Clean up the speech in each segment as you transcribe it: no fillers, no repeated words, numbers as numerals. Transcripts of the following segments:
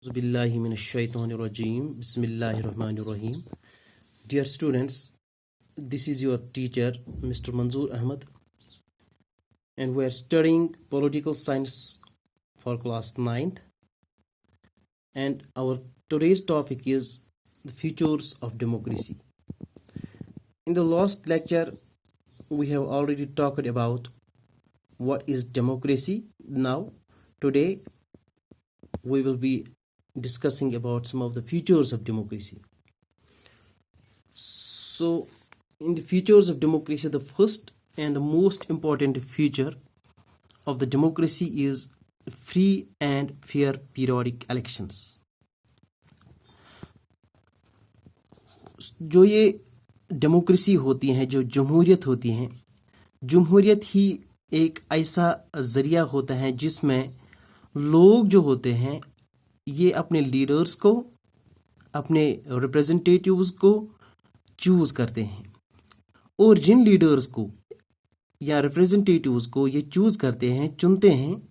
Bismillahirrahmanirrahim. Bismillahirrahmanirrahim. Dear students, this is your teacher, Mr. Manzoor Ahmed, and we are studying political science for class 9th. And our today's topic is the features of democracy. In the last lecture, we have already talked about what is democracy. Now, today, we will be discussing about some of the features of democracy. So, in the features of democracy, the first and the most important feature of the democracy is free and fair periodic elections. जो ये democracy होती हैं, जो जमहूरियत होती हैं, जमहूरियत ही एक ऐसा ज़रिया होता है जिसमें लोग जो होते हैं ये अपने लीडर्स को, अपने रिप्रेजेंटेटिव्स को चूज़ करते हैं, और जिन लीडर्स को या रिप्रेजेंटेटिव्स को ये चूज़ करते हैं, चुनते हैं,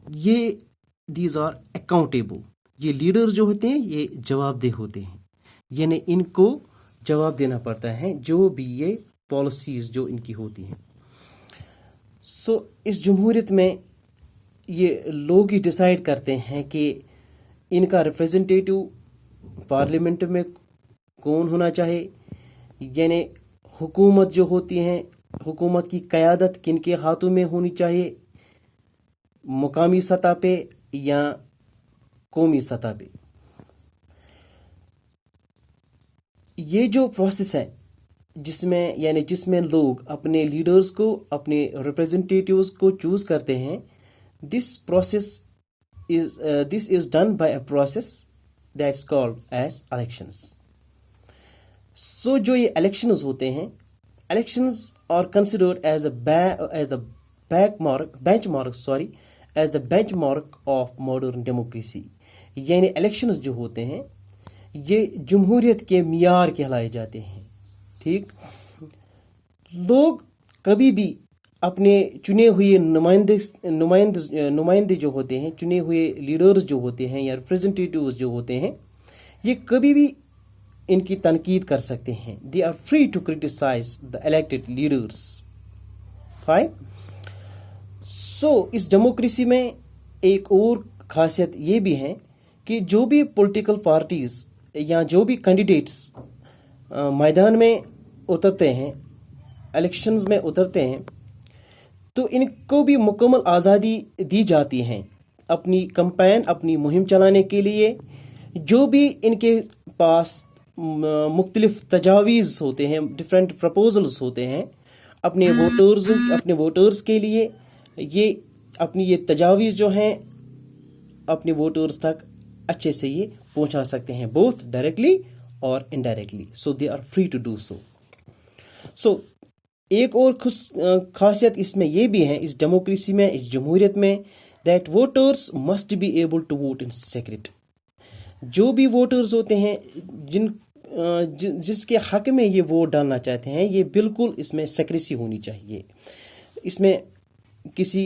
ये दीज आर अकाउंटेबल. ये लीडर जो होते हैं ये जवाबदेह होते हैं, यानी इनको जवाब देना पड़ता है जो भी ये पॉलिसीज़ जो इनकी होती हैं. सो इस जमहूरियत में ये लोग ही डिसाइड करते हैं कि इनका रिप्रेजेंटेटिव पार्लियामेंट में कौन होना चाहिए, यानी हुकूमत जो होती हैं, हुकूमत की क़यादत किनके हाथों में होनी चाहिए, मुकामी सतह पे या कौमी सतह पे. ये जो प्रोसेस है जिसमें लोग अपने लीडर्स को, अपने रिप्रेजेंटेटिव्स को चूज़ करते हैं, this is done by a process that's called as elections. So जो ये elections होते हैं, elections are considered as the benchmark of modern democracy. यानी elections जो होते हैं ये जमहूरियत के मियार कहलाए जाते हैं. ठीक, लोग कभी भी अपने चुने हुए नुमाइंदे जो होते हैं, चुने हुए लीडर्स जो होते हैं या रिप्रेजेंटेटिव्स जो होते हैं, ये कभी भी इनकी तनकीद कर सकते हैं. They are free to criticise the elected leaders. Fine. So इस डेमोक्रेसी में एक और खासियत ये भी है कि जो भी पॉलिटिकल पार्टीज या जो भी कैंडिडेट्स मैदान में उतरते हैं, इलेक्शंस में उतरते हैं, तो इनको भी मुकम्मल आज़ादी दी जाती है अपनी कैंपेन, अपनी मुहिम चलाने के लिए. जो भी इनके पास मुख्तलिफ तजावीज़ होते हैं, डिफरेंट प्रपोजल्स होते हैं अपने वोटर्स के लिए, ये अपनी ये तजावीज़ जो हैं अपने वोटर्स तक अच्छे से ये पहुंचा सकते हैं, बोथ डायरेक्टली और indirectly. So they are free to do so. So एक और खासियत इसमें ये भी है, इस डेमोक्रेसी में, इस जमहूरियत में, that voters must be able to vote in secret. जो भी वोटर्स होते हैं जिसके हक में ये वोट डालना चाहते हैं, ये बिल्कुल इसमें सेक्रेसी होनी चाहिए. इसमें किसी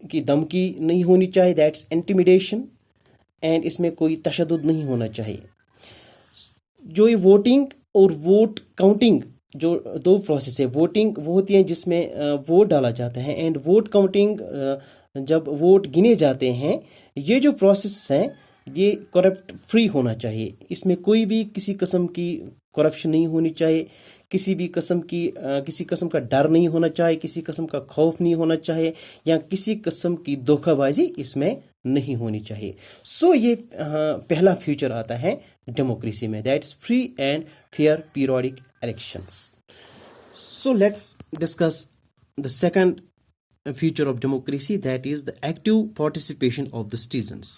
की धमकी नहीं होनी चाहिए, दैट्स इंटिमिडेशन. एंड इसमें कोई तशद्दुद नहीं होना चाहिए. जो ये वोटिंग और वोट काउंटिंग, जो दो प्रोसेस है, वोटिंग वो होती है जिसमें वोट डाला जाता है, एंड वोट काउंटिंग जब वोट गिने जाते हैं, ये जो प्रोसेस है ये करप्ट फ्री होना चाहिए. इसमें कोई भी किसी किस्म की करप्शन नहीं होनी चाहिए, किसी किस्म का डर नहीं होना चाहिए, किसी किस्म का खौफ नहीं होना चाहिए, या किसी किस्म की धोखाबाजी इसमें नहीं होनी चाहिए. सो ये पहला फीचर आता है डेमोक्रेसी में, that's free and fair periodic elections. So let's discuss the second feature of democracy, that is the active participation of the citizens.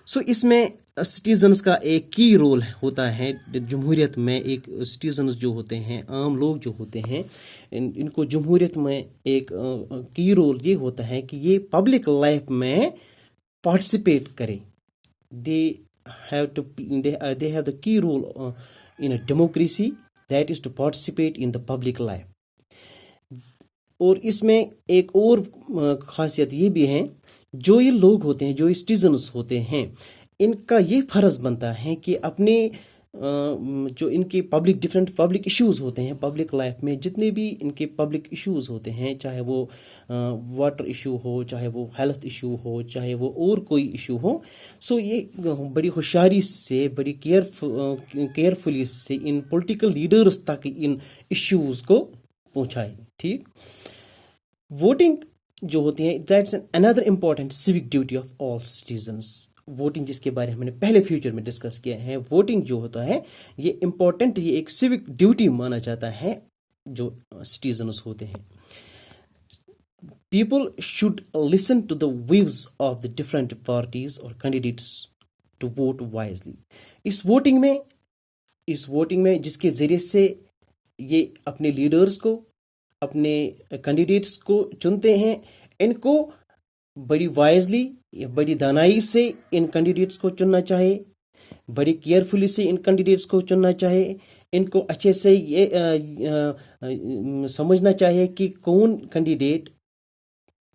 So इसमें citizens का एक की रोल होता है जमहूरियत में. एक citizens जो होते हैं, आम लोग जो होते हैं, इनको जमहूरियत में एक की रोल ये होता है कि ये पब्लिक लाइफ में पार्टिसिपेट करें. they have the key role in a democracy, that is to participate in the public life. और इसमें एक और खासियत ये भी है जो ये लोग होते हैं, जो सिटीजन्स होते हैं, इनका ये फ़र्ज़ बनता है कि अपने जो इनके डिफरेंट पब्लिक इश्यूज़ होते हैं पब्लिक लाइफ में, जितने भी इनके पब्लिक इश्यूज़ होते हैं, चाहे वो वाटर इशू हो, चाहे वो हेल्थ इशू हो, चाहे वो और कोई इशू हो, सो ये बड़ी होशियारी से, बड़ी केयरफुली से इन पॉलिटिकल लीडर्स तक इन इश्यूज़ को पहुँचाए। ठीक, वोटिंग जो होती है, that's another important civic duty of all citizens. Voting जिसके बारे में हमने पहले फ्यूचर में डिस्कस किया है, वोटिंग जो होता है ये इम्पॉर्टेंट, ये एक सिविक ड्यूटी माना जाता है जो सिटीजन्स होते हैं। People should listen to the views of the different parties और कैंडिडेट्स टू वोट वाइजली। इस वोटिंग में जिसके जरिए से ये अपने लीडर्स को, अपने कैंडिडेट्स को चुनते हैं, इनको बड़ी वाइजली, बड़ी दानाई से इन कैंडिडेट्स को चुनना चाहिए, बड़ी केयरफुली से इन कैंडिडेट्स को चुनना चाहिए। इनको अच्छे से ये समझना चाहिए कि कौन कैंडिडेट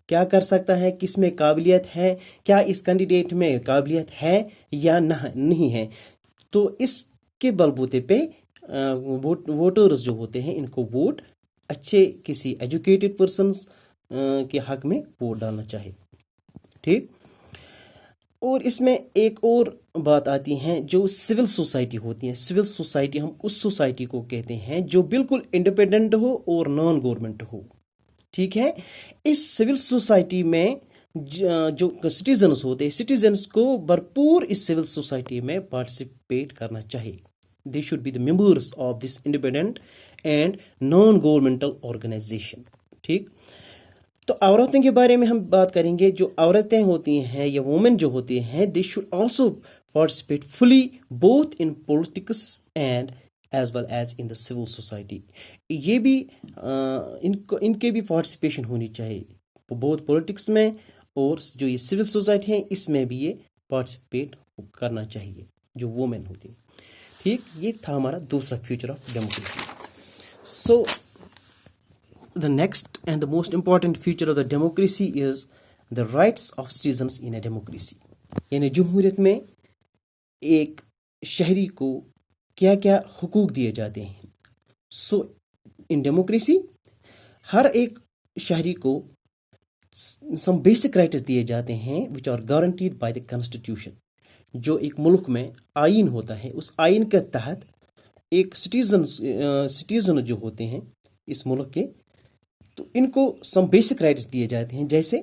क्या कर सकता है, किस में काबिलियत है, क्या इस कैंडिडेट में काबिलियत है या नहीं है। तो इसके बलबूते पे वोटर्स जो होते हैं इनको वोट अच्छे किसी एजुकेटेड पर्सन्स के हक में वोट डालना चाहिए। ठीक, और इसमें एक और बात आती है जो सिविल सोसाइटी होती है। सिविल सोसाइटी हम उस सोसाइटी को कहते हैं जो बिल्कुल इंडिपेंडेंट हो और नॉन गवर्नमेंट हो। ठीक है, इस सिविल सोसाइटी में जो सिटीजन्स होते हैं, सिटीजन्स को भरपूर इस सिविल सोसाइटी में पार्टिसिपेट करना चाहिए। They should be the members of this independent and non governmental organisation. ठीक, तो औरतों के बारे में हम बात करेंगे। जो औरतें होती हैं या वुमेन जो होती हैं, they should also participate fully both in politics and as well as in the civil society. ये भी इनके भी पार्टिसिपेशन होनी चाहिए, बोथ पॉलिटिक्स में और जो ये सिविल सोसाइटी है इसमें भी ये पार्टिसिपेट करना चाहिए जो वुमेन होती है। ठीक, ये था हमारा दूसरा future of democracy. So the next and the most important feature of the democracy is the rights of citizens in a democracy। यानी जमहूरियत में एक शहरी को क्या क्या हुकूक दिए जाते हैं। सो इन डेमोक्रेसी हर एक शहरी को some basic rights दिए जाते हैं which are guaranteed by the constitution। जो एक मुल्क में आइन होता है, उस आइन के तहत एक सिटीजन जो होते हैं इस मुल्क के, तो इनको सम बेसिक राइट्स दिए जाते हैं। जैसे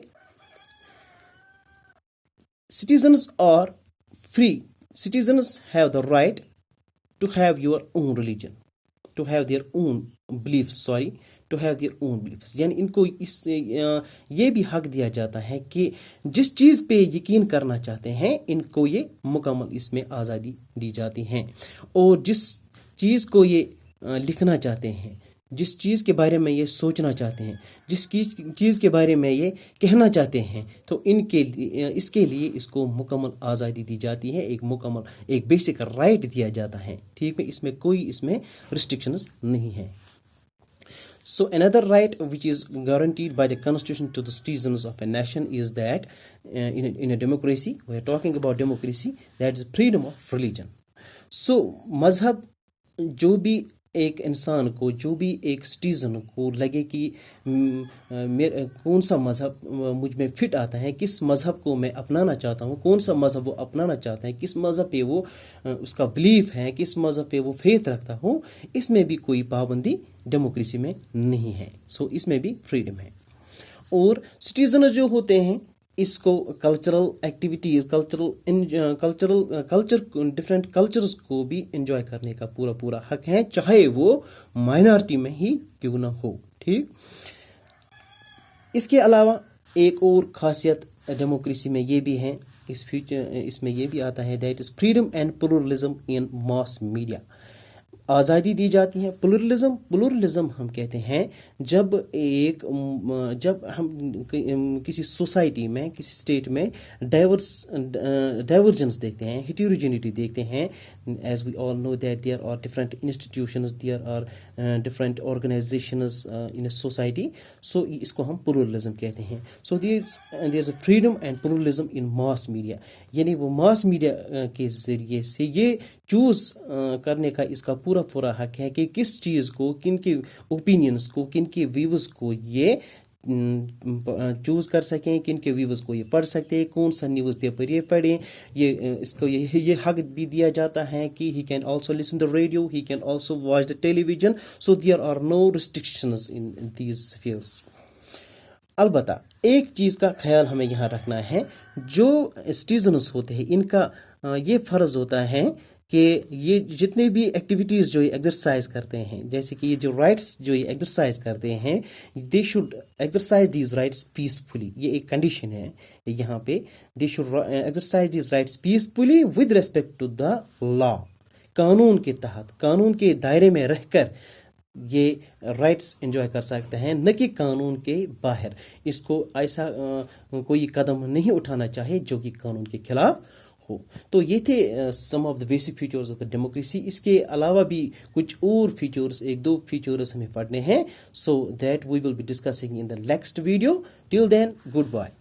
citizens are free, citizens have the right to have your own religion, to have their own beliefs, to have their own beliefs. यानी इनको ये भी हक दिया जाता है कि जिस चीज़ पे यकीन करना चाहते हैं इनको ये मुकम्मल इसमें आज़ादी दी जाती है। और जिस चीज़ को ये लिखना चाहते हैं, जिस चीज़ के बारे में ये सोचना चाहते हैं, जिस चीज़ के बारे में ये कहना चाहते हैं, तो इसके लिए इसको मुकम्मल आज़ादी दी जाती है, एक बेसिक राइट दिया जाता है। ठीक है, इसमें कोई रिस्ट्रिक्शंस नहीं है। So another right which is guaranteed by the constitution to the citizens of a nation is that in a democracy, we are talking about democracy, that is freedom of religion। So मजहब जो भी एक इंसान को, जो भी एक citizen को लगे कि कौन सा मज़हब मुझ में फिट आता है, किस मज़हब को मैं अपनाना चाहता हूँ, कौन सा मज़हब वो अपनाना चाहता है, किस मज़हब पे वो उसका बिलीफ है, किस मज़हब पे वो फेथ रखता हो, इसमें भी कोई पाबंदी डेमोक्रेसी में नहीं है। सो इसमें भी फ्रीडम है। और सिटीजन जो होते हैं इसको cultural activities, culture different cultures को भी एंजॉय करने का पूरा हक है, चाहे वो माइनॉरिटी में ही क्यों ना हो। ठीक, इसके अलावा एक और खासियत डेमोक्रेसी में ये भी है, इसमें ये भी आता है, that is freedom and pluralism in mass media. आज़ादी दी जाती है। प्लुरलिज्म हम कहते हैं जब हम किसी सोसाइटी में, किसी स्टेट में डाइवर्जेंस देखते हैं, हेटेरोजेनिटी देखते हैं। As we all know that there are different institutions, there are different organisations in a society. So इसको हम प्लुरलिज्म कहते हैं। So there is a freedom and pluralism in mass media. یعنی وہ ماس میڈیا کے ذریعے سے یہ چوز کرنے کا اس کا پورا پورا حق ہے کہ کس چیز کو، کن کے اوپینینس کو، کن کے ویوز کو یہ چوز کر سکیں، کن کے ویوز کو یہ پڑھ سکتے ہیں، کون سا نیوز پیپر یہ پڑھیں. اس کو یہ حق بھی دیا جاتا ہے کہ he can also listen the radio, he can also watch the television. So there are no restrictions in these fields. البتہ ایک چیز کا خیال ہمیں یہاں رکھنا ہے، جو سٹیزنز ہوتے ہیں ان کا یہ فرض ہوتا ہے کہ یہ جتنے بھی ایکٹیویٹیز جو یہ ایکسرسائز کرتے ہیں، جیسے کہ یہ جو رائٹس جو یہ ایکسرسائز کرتے ہیں، they should exercise these rights peacefully. یہ ایک کنڈیشن ہے یہاں پہ، they should exercise these rights peacefully with respect to the law. قانون کے تحت، قانون کے دائرے میں رہ کر یہ رائٹس انجوائے کر سکتے ہیں، نہ کہ قانون کے باہر. اس کو ایسا کوئی قدم نہیں اٹھانا چاہیے جو کہ قانون کے خلاف ہو. تو یہ تھے some of the basic features of the democracy. اس کے علاوہ بھی کچھ اور فیچرز، ایک دو فیچرز ہمیں پڑھنے ہیں. So that we will be discussing in the next video. Till then good bye.